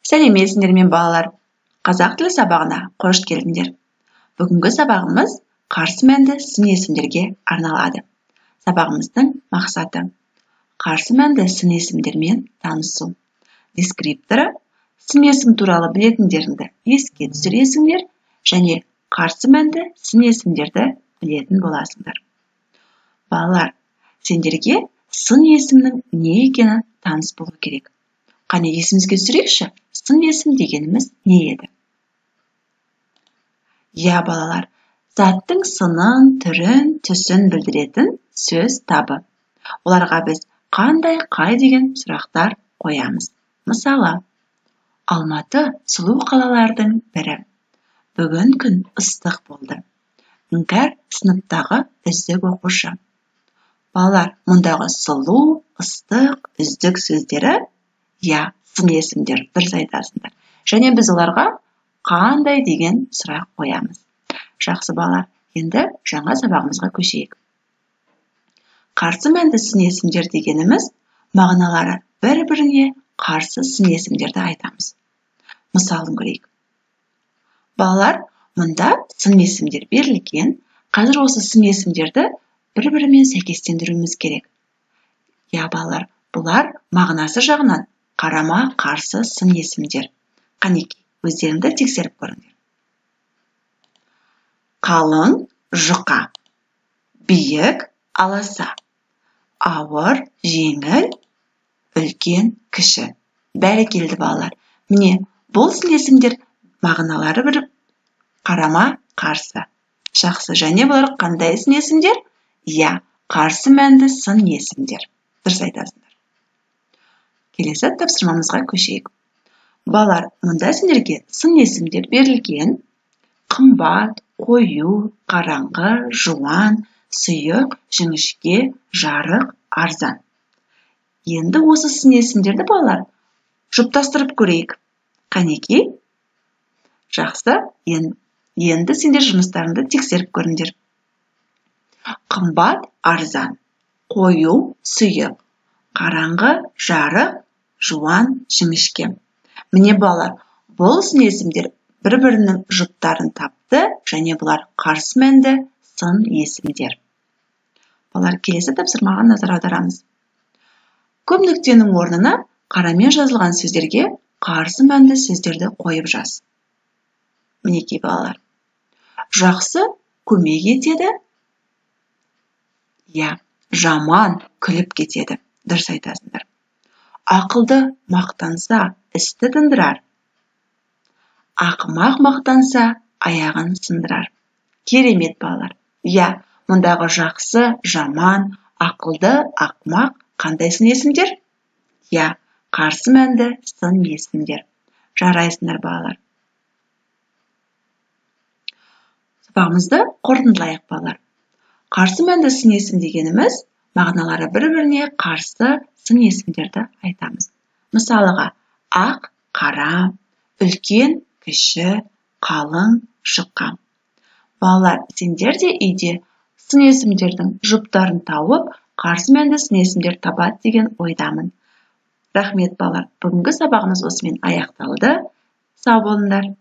Сәлеметсіңдер мен балалар. Қазақ тілі сабағына қош келдіңдер. Бүгінгі сабағымыз қарсы мәнді сын есімдерге арналады. Сабағымыздың мақсаты қарсы мәнді сын есімдермен танысу. Дескрипторы сын есім туралы білетіндеріңді еске түсіресіңдер және қарсы мәнді сын есімдерді білетін боласыңдар. Балалар, сендерге сын есімнің не екені таныс болу керек. Қане есімізге түсірейікші, сын есім дегеніміз не еді? Я, балалар, заттың сынын, түрін, түсін білдіретін сөз табы. Оларға біз қандай, қай деген сұрақтар қоямыз. Мысалы, Алматы сұлу қалалардың бірі. Бүгін күн ыстық болды. Іңкәр сыныптағы үздік оқушы. Балалар, мұндағы сұлу, ыстық, үздік сөздері я, сын есімдер, дұрыс айтасыңдар. Және біз оларға қандай деген сұрақ қоямыз. Жақсы балалар, енді жаңа сабағымызға көшейік. Қарсы мәнді сын есімдер дегеніміз мағыналары бір-біріне қарсы сын есімдерді айтамыз. Мысалын көрейік. Балалар, мұнда сын есімдер берілген, қазір осы сын есімдерді бір-бірімен сәйкестендіруіміз керек. Я, балалар, бұлар мағынасы жағынан қарама қарсы сын есімдер. Қанекей, өздеріңді тексеріп көріңдер. Қалың, жұқа, биік, аласа, ауыр, жеңіл, үлкен, кіші. Бәрекелді балалар. Міне, бұл сын есімдер мағыналары бір қарама қарсы. Жақсы, және бұлар қандай сын есімдер? Я, қарсы мәнді сын есімдер. Дұрыс айтасыңдар. Келесі тапсырмамызға көшейік. Балалар, мұнда сендерге сын есімдер берілген: қымбат, қою, қараңғы, жуан, сұйық, жіңішке, жарық, арзан. Енді осы сын есімдерді балалар жұптастырып көрейік. Қанекей? Жақсы, енді сендер жұмыстарыңды тексеріп көріңдер. Қымбат, арзан, қою, сұйық, қараңғы, жарық, жуан, жіңішке. Міне балалар, бұл сын есімдер бір-бірінің жұптарын тапты және бұлар қарсы мәнді сын есімдер. Балалар, келесі тапсырмаға назар аударамыз. Көп нүктенің орнына қарамен жазылған сөздерге қарсы мәнді сөздерді қойып жаз. Мінекей балалар. Жақсы көмек етеді. Я, жаман күліп кетеді. Дұрыс айтасыңдар. Ақылды мақтанса, істі тындырар. Ақымақ мақтанса, аяғын сындырар. Керемет балалар. Я, мұндағы жақсы, жаман, ақылды, ақымақ қандай сын есімдер? Я, қарсы мәнді сын есімдер. Жарайсыңдар балалар. Сабағымызды қорытындылайық балалар. Қарсы мәнді сын есім дегеніміз мағыналары бір-біріне қарсы сын есімдерді айтамыз. Мысалыға, ақ, қара, үлкен, кіші, қалың, жұқа. Балалар, сендер де үйде сын есімдердің жұптарын тауып, қарсы мәнді сын есімдер табады деген ойдамын. Рахмет балалар, бүгінгі сабағымыз осымен аяқталды. Сау болыңдар.